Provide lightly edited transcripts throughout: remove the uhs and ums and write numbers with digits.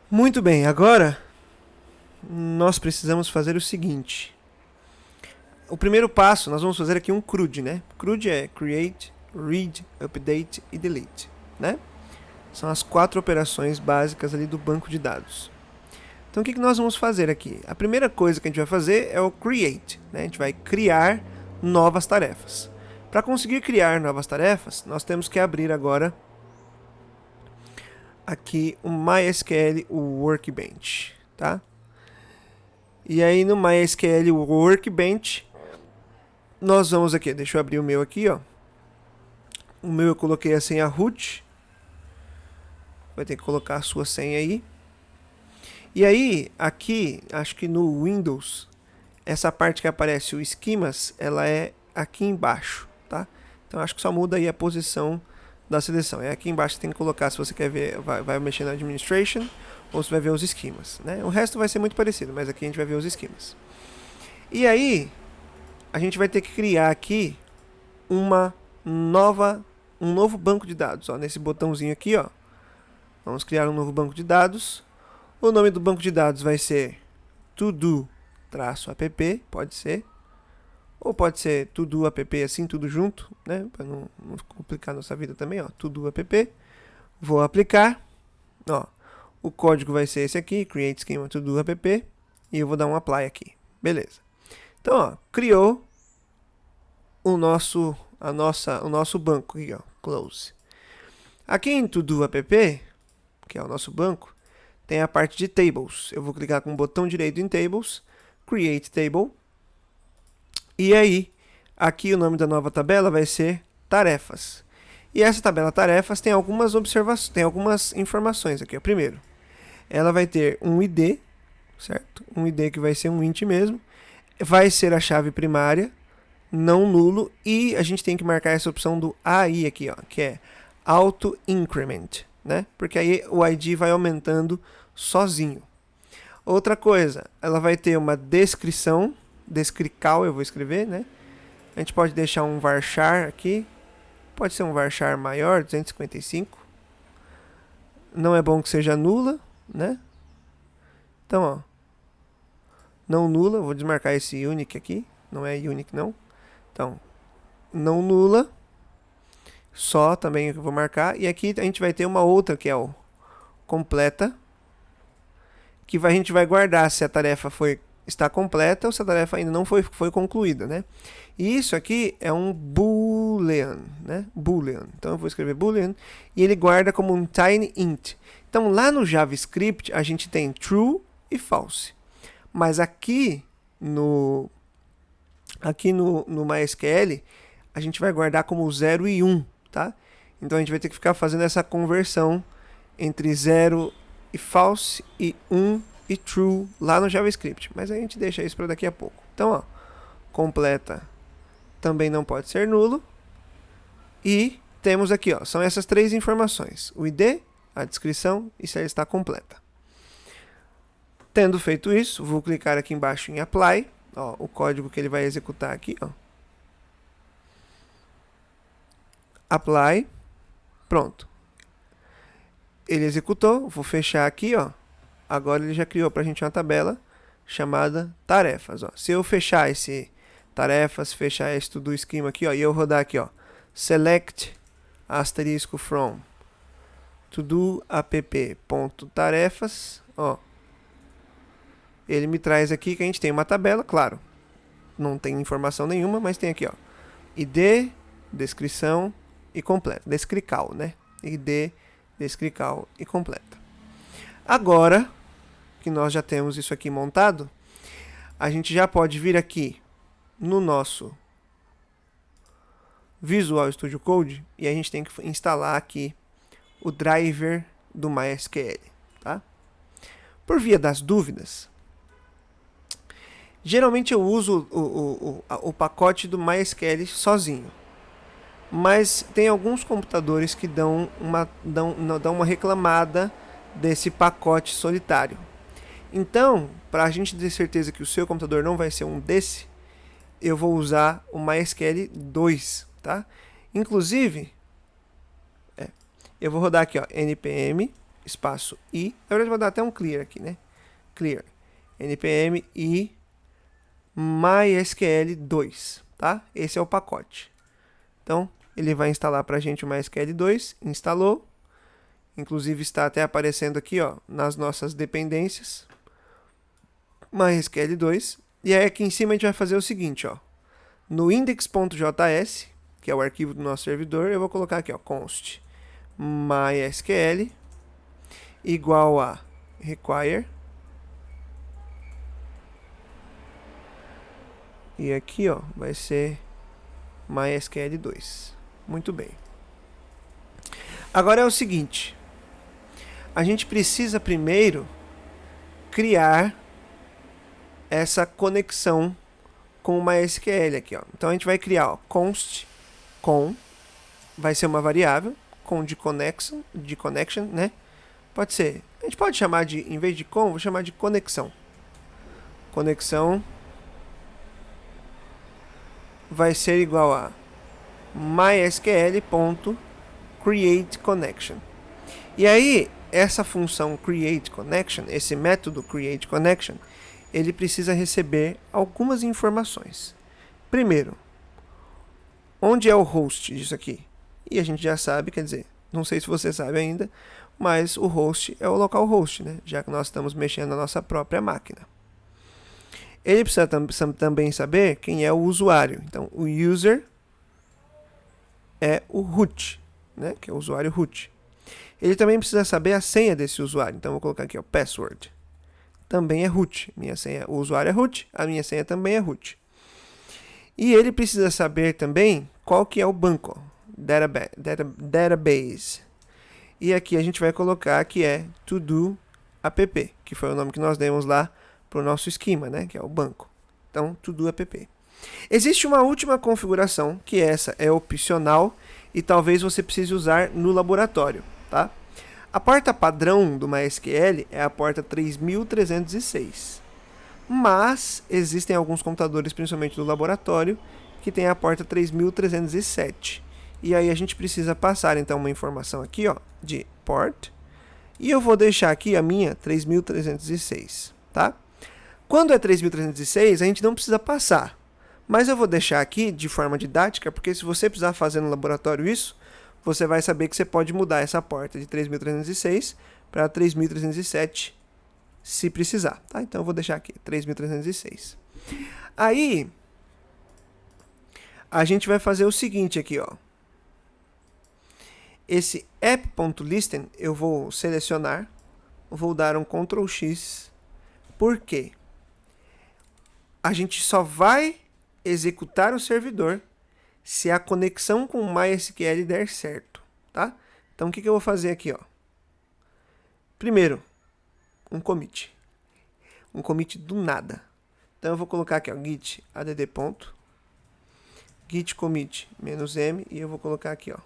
Muito bem, agora nós precisamos fazer o seguinte. O primeiro passo, nós vamos fazer aqui um CRUD, né? CRUD é Create, Read, Update e Delete, né? São as 4 operações básicas ali do banco de dados. Então o que nós vamos fazer aqui? A primeira coisa que a gente vai fazer é o Create, né? A gente vai criar novas tarefas. Para conseguir criar novas tarefas, nós temos que abrir agora aqui o MySQL Workbench, tá? E aí no MySQL Workbench, nós vamos aqui, deixa eu abrir o meu aqui, ó. O meu eu coloquei a senha root. Vai ter que colocar a sua senha aí. E aí, aqui, acho que no Windows, essa parte que aparece o esquemas, ela é aqui embaixo, tá? Então acho que só muda aí a posição da seleção. É aqui embaixo que tem que colocar se você quer ver, vai mexer na Administration ou se vai ver os esquemas, né? O resto vai ser muito parecido, mas aqui a gente vai ver os esquemas. E aí, a gente vai ter que criar aqui um novo banco de dados, ó, nesse botãozinho aqui, ó. Vamos criar um novo banco de dados. O nome do banco de dados vai ser todo-app, pode ser. Ou pode ser todo-app assim, tudo junto, né? Para não complicar nossa vida também, ó. Todo-app. Vou aplicar. Ó, o código vai ser esse aqui, create schema todo-app. E eu vou dar um apply aqui. Beleza. Então, ó, criou o nosso banco aqui, ó, close. Aqui em todo-app, que é o nosso banco, tem a parte de tables. Eu vou clicar com o botão direito em tables, create table. E aí, aqui o nome da nova tabela vai ser tarefas. E essa tabela tarefas tem algumas observações, tem algumas informações aqui. Primeiro, ela vai ter um ID, certo? Um ID que vai ser um int mesmo. Vai ser a chave primária, não nulo. E a gente tem que marcar essa opção do AI aqui, ó, que é auto increment, né? Porque aí o ID vai aumentando sozinho. Outra coisa, ela vai ter uma descrição, descrical eu vou escrever, né? A gente pode deixar um varchar aqui, pode ser um varchar maior, 255. Não é bom que seja nula, né? Então, ó, não nula, vou desmarcar esse unique aqui, não é unique não. Então, não nula, só também eu vou marcar. E aqui a gente vai ter uma outra que é o completa, que a gente vai guardar se a tarefa está completa ou se a tarefa ainda não foi concluída, né? E isso aqui é um boolean, né? Boolean. Então eu vou escrever boolean e ele guarda como um tiny int. Então lá no JavaScript a gente tem true e false. Mas aqui no MySQL a gente vai guardar como 0 e 1, tá? Então a gente vai ter que ficar fazendo essa conversão entre 0 e false e 1 e true lá no JavaScript. Mas a gente deixa isso para daqui a pouco. Então, ó, completa também não pode ser nulo. E temos aqui, ó, são essas 3 informações: o ID, a descrição e se ela está completa. Tendo feito isso, vou clicar aqui embaixo em apply, ó, o código que ele vai executar aqui, ó. Apply, pronto. Ele executou, vou fechar aqui, ó. Agora ele já criou para a gente uma tabela chamada tarefas, ó. Se eu fechar esse tarefas, fechar esse tudo esquema aqui, ó, e eu rodar aqui, ó, select asterisco from todo-app.tarefas, ó, ele me traz aqui que a gente tem uma tabela, claro, não tem informação nenhuma, mas tem aqui, ó, ID, descrição e completa, descrical, né? ID, descrical e completa. Agora que nós já temos isso aqui montado, a gente já pode vir aqui no nosso Visual Studio Code e a gente tem que instalar aqui o driver do MySQL, tá? Por via das dúvidas, geralmente eu uso o pacote do MySQL sozinho, mas tem alguns computadores que dão uma reclamada desse pacote solitário. Então, para a gente ter certeza que o seu computador não vai ser um desse, eu vou usar o MySQL 2, tá? Inclusive, eu vou rodar aqui, ó, npm espaço i, na verdade vou dar até um clear aqui, né? Clear, npm i mysql2, tá? Esse é o pacote. Então, ele vai instalar para a gente o MySQL2, instalou, inclusive está até aparecendo aqui, ó, nas nossas dependências, MySQL2, e aí aqui em cima a gente vai fazer o seguinte, ó, no index.js, que é o arquivo do nosso servidor, eu vou colocar aqui, ó, const mysql igual a require, e aqui, ó, vai ser MySQL2. Muito bem. Agora é o seguinte, a gente precisa primeiro criar essa conexão com o MySQL aqui, ó. Então a gente vai criar, ó, const com, vai ser uma variável com de connection, né? Pode ser, a gente pode chamar de, em vez de com, vou chamar de conexão. Conexão vai ser igual a mysql.createConnection. E aí, essa função createConnection, esse método createConnection, ele precisa receber algumas informações. Primeiro, onde é o host disso aqui? E a gente já sabe, quer dizer, não sei se você sabe ainda, mas o host é o localhost, né? Já que nós estamos mexendo na nossa própria máquina. Ele precisa também saber quem é o usuário. Então, o user é o root, né? Que é o usuário root. Ele também precisa saber a senha desse usuário. Então, vou colocar aqui, ó, password. Também é root. Minha senha, o usuário é root, a minha senha também é root. E ele precisa saber também qual que é o banco, database. E aqui a gente vai colocar que é todo app, que foi o nome que nós demos lá para o nosso esquema, né? Que é o banco. Então, todo app. Existe uma última configuração, que essa é opcional e talvez você precise usar no laboratório, tá? A porta padrão do MySQL é a porta 3306. Mas existem alguns computadores, principalmente do laboratório, que tem a porta 3307. E aí a gente precisa passar então uma informação aqui, ó, de port. E eu vou deixar aqui a minha 3306, tá? Quando é 3306, a gente não precisa passar. Mas eu vou deixar aqui de forma didática, porque se você precisar fazer no laboratório isso, você vai saber que você pode mudar essa porta de 3306 para 3307, se precisar, tá? Então eu vou deixar aqui, 3306. Aí, a gente vai fazer o seguinte aqui, ó. Esse app.listen eu vou selecionar, vou dar um Ctrl X, porque a gente só vai executar o servidor se a conexão com o MySQL der certo, tá? Então o que eu vou fazer aqui, ó? Primeiro, um commit do nada. Então eu vou colocar aqui, ó, git add git commit -m e eu vou colocar aqui, ó,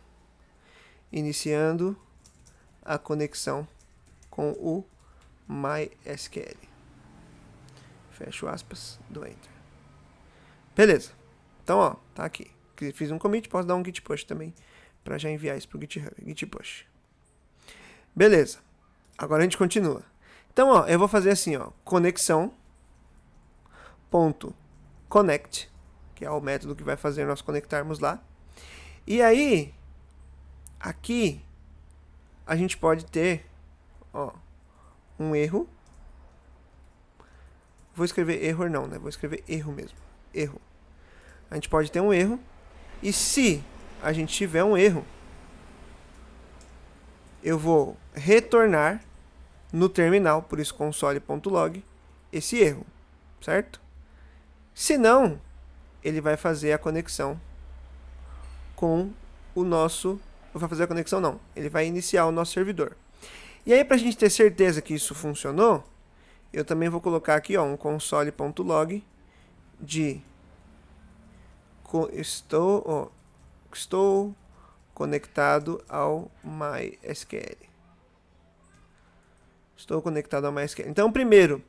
iniciando a conexão com o MySQL. Fecho aspas, do enter. Beleza. Então, ó, tá aqui. Fiz um commit, posso dar um git push também para já enviar isso pro GitHub, git push. Beleza. Agora a gente continua. Então, ó, eu vou fazer assim, ó, conexão ponto connect, que é o método que vai fazer nós conectarmos lá. E aí, aqui a gente pode ter, ó, um erro. Vou escrever erro não, né? Vou escrever erro mesmo. Erro. A gente pode ter um erro. E se a gente tiver um erro, eu vou retornar no terminal, por isso console.log, esse erro, certo? Se não, ele vai fazer a conexão com o nosso... Vai fazer a conexão não, ele vai iniciar o nosso servidor. E aí, para a gente ter certeza que isso funcionou, eu também vou colocar aqui, ó, um console.log de estou conectado ao MySQL. Estou conectado ao MySQL. Então, primeiro,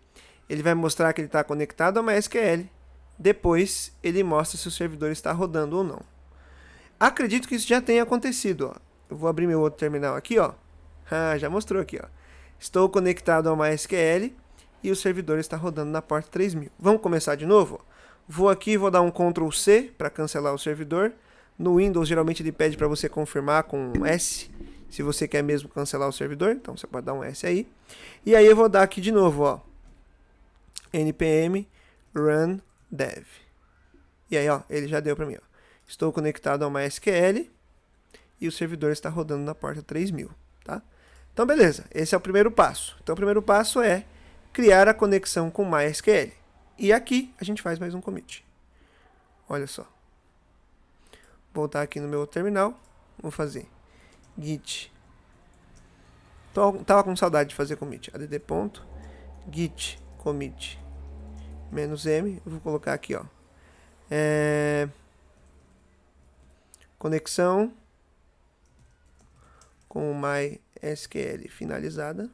ele vai mostrar que ele está conectado ao MySQL. Depois, ele mostra se o servidor está rodando ou não. Acredito que isso já tenha acontecido, ó. Eu vou abrir meu outro terminal aqui, ó. Ah, já mostrou aqui, ó. Estou conectado ao MySQL e o servidor está rodando na porta 3000. Vamos começar de novo? Vou aqui, vou dar um Ctrl C para cancelar o servidor. No Windows, geralmente ele pede para você confirmar com um S, se você quer mesmo cancelar o servidor. Então, você pode dar um S aí. E aí eu vou dar aqui de novo, ó. npm run dev. E aí, ó, ele já deu para mim, ó. Estou conectado ao MySQL e o servidor está rodando na porta 3000, tá? Então, beleza. Esse é o primeiro passo. Então, o primeiro passo é criar a conexão com MySQL. E aqui a gente faz mais um commit. Olha só. Voltar aqui no meu terminal. Vou fazer git. Tava com saudade de fazer commit. add.git commit -m. Eu vou colocar aqui, ó. Conexão com MySQL finalizada.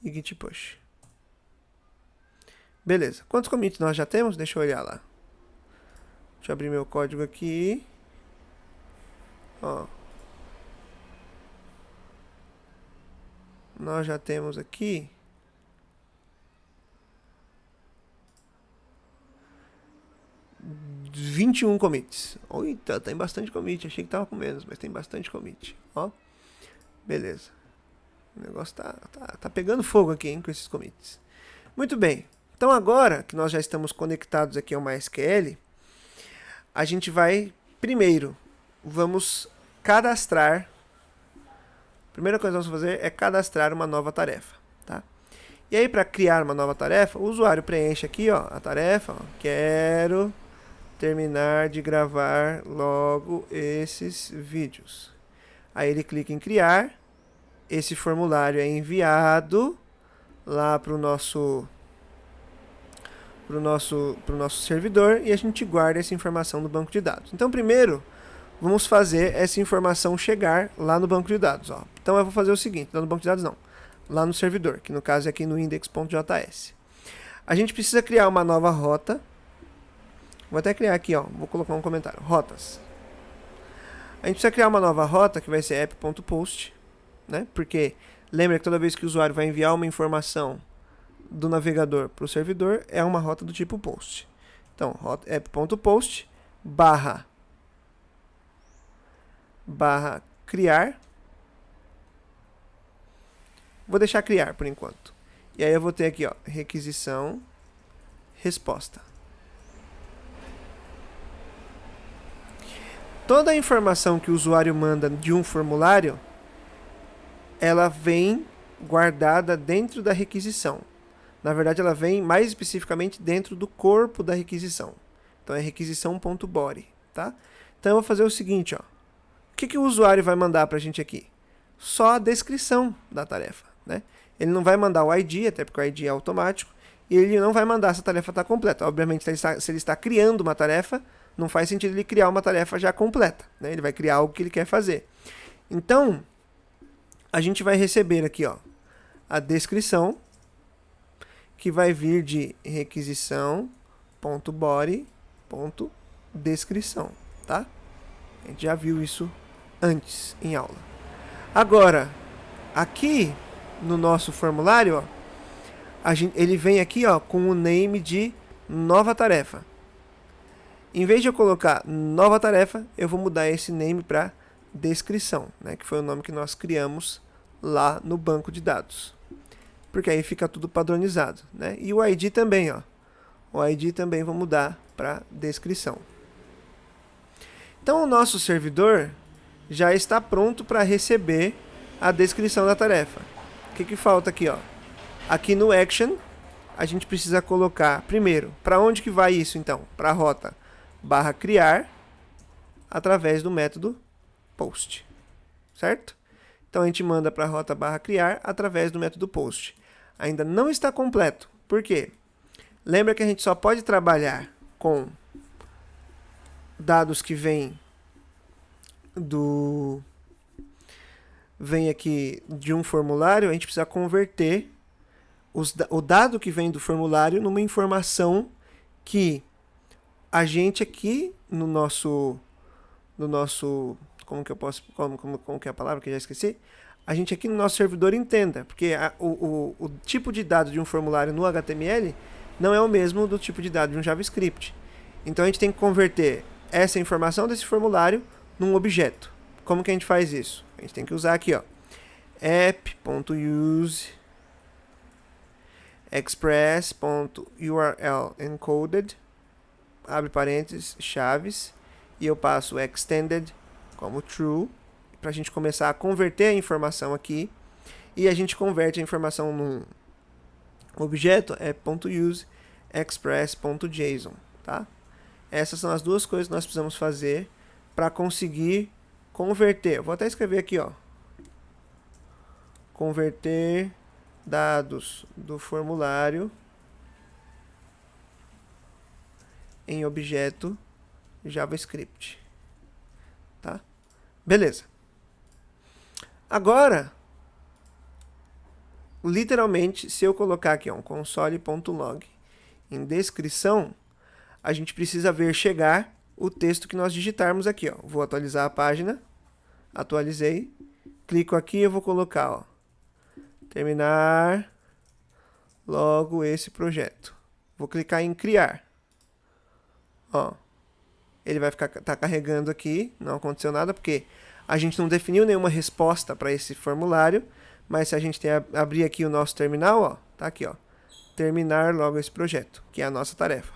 E git push. Beleza. Quantos commits nós já temos? Deixa eu olhar lá. Deixa eu abrir meu código aqui. Ó. Nós já temos aqui 21 commits. Eita, tem bastante commit. Achei que tava com menos, mas tem bastante commit. Ó. Beleza. O negócio tá pegando fogo aqui, hein, com esses commits. Muito bem. Então agora que nós já estamos conectados aqui ao MySQL, a gente vai, primeiro, vamos cadastrar. A primeira coisa que vamos fazer é cadastrar uma nova tarefa, tá? E aí, para criar uma nova tarefa, o usuário preenche aqui, ó, a tarefa, ó, quero terminar de gravar logo esses vídeos. Aí ele clica em criar, esse formulário é enviado lá para o nosso servidor e a gente guarda essa informação no banco de dados. Então, primeiro, vamos fazer essa informação chegar lá no banco de dados. Ó. Então, eu vou fazer o seguinte, não no banco de dados não, lá no servidor, que no caso é aqui no index.js. A gente precisa criar uma nova rota. Vou até criar aqui, ó, vou colocar um comentário, rotas. A gente precisa criar uma nova rota que vai ser app.post, né? Porque lembra que toda vez que o usuário vai enviar uma informação do navegador para o servidor, é uma rota do tipo post. Então, app.post barra criar. Vou deixar criar por enquanto. E aí eu vou ter aqui, ó, requisição, resposta. Toda a informação que o usuário manda de um formulário, ela vem guardada dentro da requisição. Na verdade, ela vem mais especificamente dentro do corpo da requisição. Então, é requisição.body, tá? Então, eu vou fazer o seguinte, ó. O que o usuário vai mandar para a gente aqui? Só a descrição da tarefa, né? Ele não vai mandar o ID, até porque o ID é automático, e ele não vai mandar se a tarefa está completa. Obviamente, se ele está criando uma tarefa, não faz sentido ele criar uma tarefa já completa, né? Ele vai criar algo que ele quer fazer. Então, a gente vai receber aqui, ó, a descrição, que vai vir de requisição.body.descrição, tá? A gente já viu isso antes em aula. Agora, aqui no nosso formulário, ó, ele vem aqui, ó, com o name de nova tarefa. Em vez de eu colocar nova tarefa, eu vou mudar esse name para descrição, né, que foi o nome que nós criamos lá no banco de dados. Porque aí fica tudo padronizado, né? E o ID também, ó. O ID também vou mudar para descrição. Então, o nosso servidor já está pronto para receber a descrição da tarefa. O que falta aqui, ó? Aqui no action, a gente precisa colocar, primeiro, para onde que vai isso, então? Para a rota /criar, através do método post, certo? Então, a gente manda para a rota /criar, através do método post. Ainda não está completo. Por quê? Lembra que a gente só pode trabalhar com dados que vêm aqui de um formulário. A gente precisa converter o dado que vem do formulário numa informação que a gente aqui no nosso como que eu posso, como que é a palavra que eu já esqueci, a gente aqui no nosso servidor entenda, porque o tipo de dado de um formulário no HTML não é o mesmo do tipo de dado de um JavaScript. Então a gente tem que converter essa informação desse formulário num objeto. Como que a gente faz isso? A gente tem que usar aqui, ó, app.use express.url encoded, abre parênteses, chaves, e eu passo extended como true, para a gente começar a converter a informação aqui, e a gente converte a informação num objeto, .use express.json, tá? Essas são as duas coisas que nós precisamos fazer para conseguir converter. Eu vou até escrever aqui, ó, converter dados do formulário em objeto JavaScript, tá? Beleza. Agora, literalmente, se eu colocar aqui, ó, um console.log em descrição, a gente precisa ver chegar o texto que nós digitarmos aqui, ó. Vou atualizar a página, atualizei, clico aqui e eu vou colocar, ó, terminar logo esse projeto. Vou clicar em criar. Ó, ele vai tá carregando aqui, não aconteceu nada, porque a gente não definiu nenhuma resposta para esse formulário, mas se a gente abrir aqui o nosso terminal, ó, tá aqui, ó, terminar logo esse projeto, que é a nossa tarefa.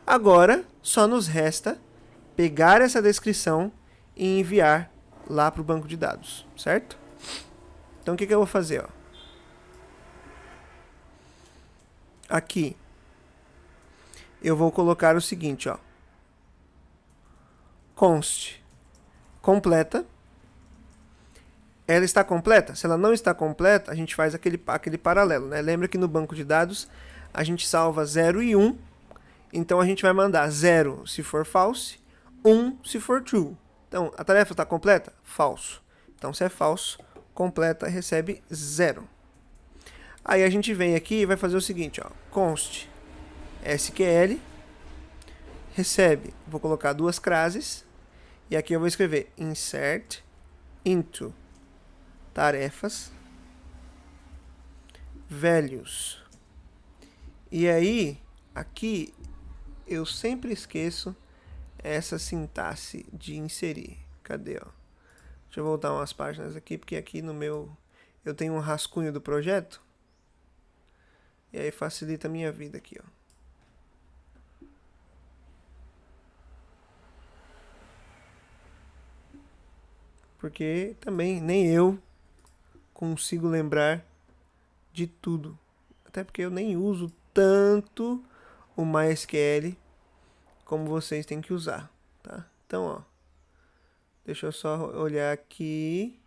Agora, só nos resta pegar essa descrição e enviar lá para o banco de dados, certo? Então, o que eu vou fazer, ó? Aqui, eu vou colocar o seguinte, ó, const completa. Ela está completa? Se ela não está completa, a gente faz aquele paralelo, né? Lembra que no banco de dados a gente salva 0 e 1. Então a gente vai mandar 0 se for false, 1 se for true. Então, a tarefa está completa? Falso. Então, se é falso, completa recebe 0. Aí a gente vem aqui e vai fazer o seguinte, ó, const SQL recebe, vou colocar duas classes, e aqui eu vou escrever insert into tarefas values. E aí, aqui eu sempre esqueço essa sintaxe de inserir. Cadê, ó? Deixa eu voltar umas páginas aqui, porque aqui no meu eu tenho um rascunho do projeto. E aí facilita a minha vida aqui, ó. Porque também nem eu consigo lembrar de tudo. Até porque eu nem uso tanto o MySQL como vocês têm que usar, tá? Então, ó, deixa eu só olhar aqui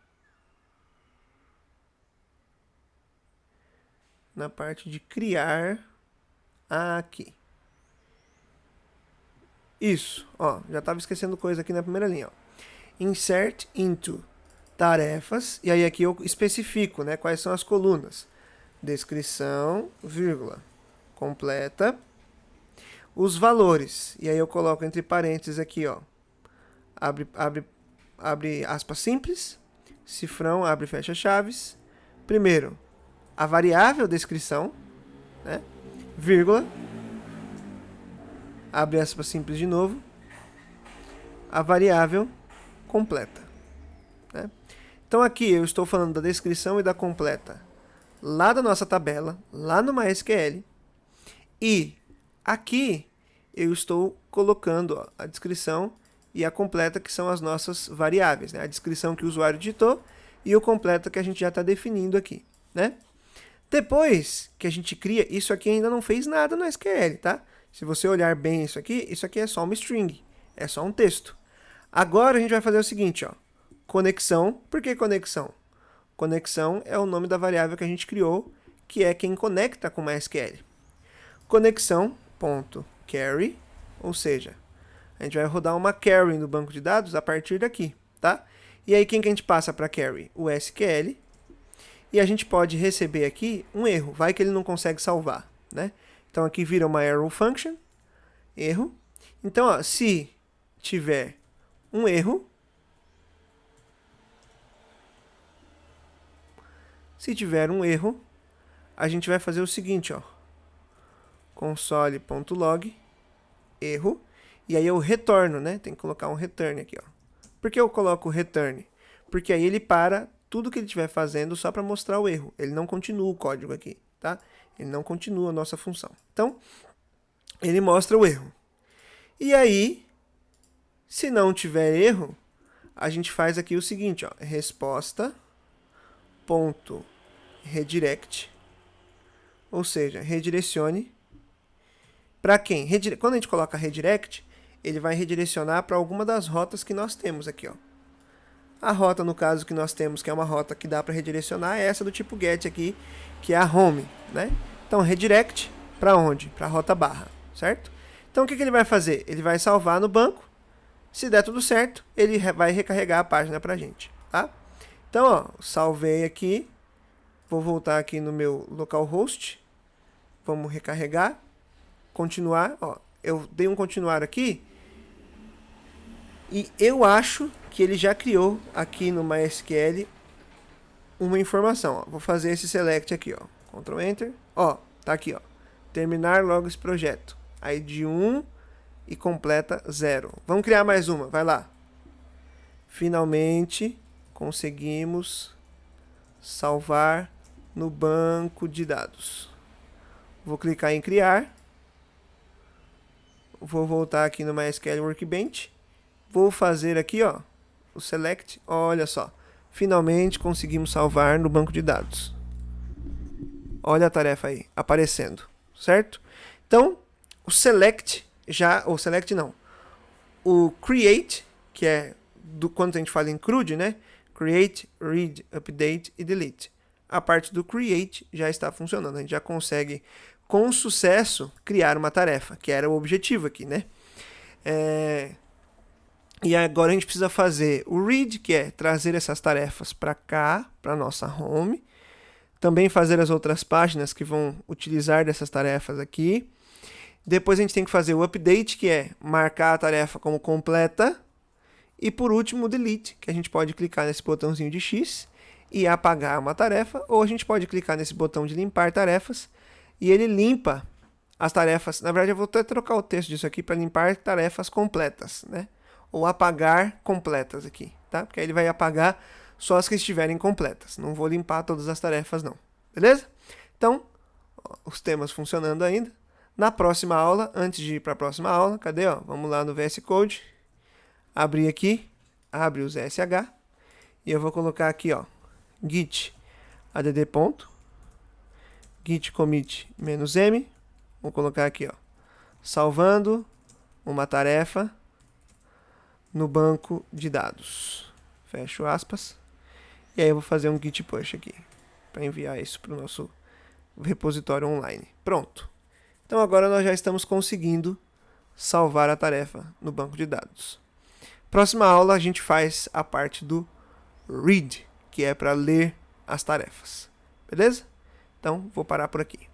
na parte de criar. Aqui. Isso, ó, já estava esquecendo coisa aqui na primeira linha, ó. Insert into tarefas, e aí aqui eu especifico, né, quais são as colunas. Descrição, vírgula, completa, os valores, e aí eu coloco entre parênteses aqui, ó, abre aspas simples, cifrão, abre e fecha chaves. Primeiro, a variável descrição, né, vírgula, abre aspas simples de novo, a variável completa, né? Então aqui eu estou falando da descrição e da completa lá da nossa tabela, lá no MySQL, e aqui eu estou colocando, ó, a descrição e a completa, que são as nossas variáveis, né? A descrição que o usuário digitou e o completa que a gente já está definindo aqui, né? Depois que a gente cria, isso aqui ainda não fez nada no SQL, tá? Se você olhar bem isso aqui é só uma string, é só um texto. Agora a gente vai fazer o seguinte, ó, conexão. Por que conexão? Conexão é o nome da variável que a gente criou, que é quem conecta com o MySQL. Conexão.carry, ou seja, a gente vai rodar uma carry no banco de dados a partir daqui, tá? E aí quem que a gente passa para carry? O SQL. E a gente pode receber aqui um erro, vai que ele não consegue salvar, né? Então aqui vira uma error function, erro. Então, ó, se tiver um erro, Se tiver um erro, a gente vai fazer o seguinte, ó. Console.log, erro, e aí eu retorno, né? Tem que colocar um return aqui, ó. Por que eu coloco o return? Porque aí ele para tudo que ele estiver fazendo só para mostrar o erro. Ele não continua o código aqui, tá? Ele não continua a nossa função. Então, ele mostra o erro. E aí, se não tiver erro, a gente faz aqui o seguinte, ó, resposta.redirect, ou seja, redirecione para quem? Quando a gente coloca redirect, ele vai redirecionar para alguma das rotas que nós temos aqui, ó. A rota, no caso, que nós temos, que é uma rota que dá para redirecionar, é essa do tipo get aqui, que é a home, né? Então, redirect para onde? Para a rota barra, certo? Então, o que ele vai fazer? Ele vai salvar no banco. Se der tudo certo, ele vai recarregar a página para a gente, tá? Então, ó, salvei aqui. Vou voltar aqui no meu localhost. Vamos recarregar. Continuar, ó. Eu dei um continuar aqui. E eu acho que ele já criou aqui no MySQL uma informação, ó. Vou fazer esse select aqui, ó. Ctrl Enter. Ó, tá aqui, ó. Terminar logo esse projeto. ID 1 e completa 0. Vamos criar mais uma, vai lá. Finalmente conseguimos salvar no banco de dados. Vou clicar em criar. Vou voltar aqui no MySQL Workbench. Vou fazer aqui, ó, o select. Olha só. Finalmente conseguimos salvar no banco de dados. Olha a tarefa aí, aparecendo, certo? Então, o select o create, que é quando a gente fala em CRUD, né? Create, read, update e delete. A parte do create já está funcionando. A gente já consegue, com sucesso, criar uma tarefa, que era o objetivo aqui, né? E agora a gente precisa fazer o read, que é trazer essas tarefas para cá, para nossa home. Também fazer as outras páginas que vão utilizar dessas tarefas aqui. Depois a gente tem que fazer o update, que é marcar a tarefa como completa. E por último o delete, que a gente pode clicar nesse botãozinho de X e apagar uma tarefa. Ou a gente pode clicar nesse botão de limpar tarefas e ele limpa as tarefas. Na verdade eu vou até trocar o texto disso aqui para limpar tarefas completas, né? Ou apagar completas aqui, tá? Porque aí ele vai apagar só as que estiverem completas. Não vou limpar todas as tarefas, não. Beleza? Então, ó, os temas funcionando ainda. Na próxima aula, antes de ir para a próxima aula, cadê? Ó? Vamos lá no VS Code. Abrir aqui. Abre o ZSH. E eu vou colocar aqui, ó, git add ponto. Git commit -m. Vou colocar aqui, ó, salvando uma tarefa no banco de dados. Fecho aspas. E aí eu vou fazer um git push aqui para enviar isso para o nosso repositório online. Pronto. Então agora nós já estamos conseguindo salvar a tarefa no banco de dados. Próxima aula a gente faz a parte do read, que é para ler as tarefas. Beleza? Então vou parar por aqui.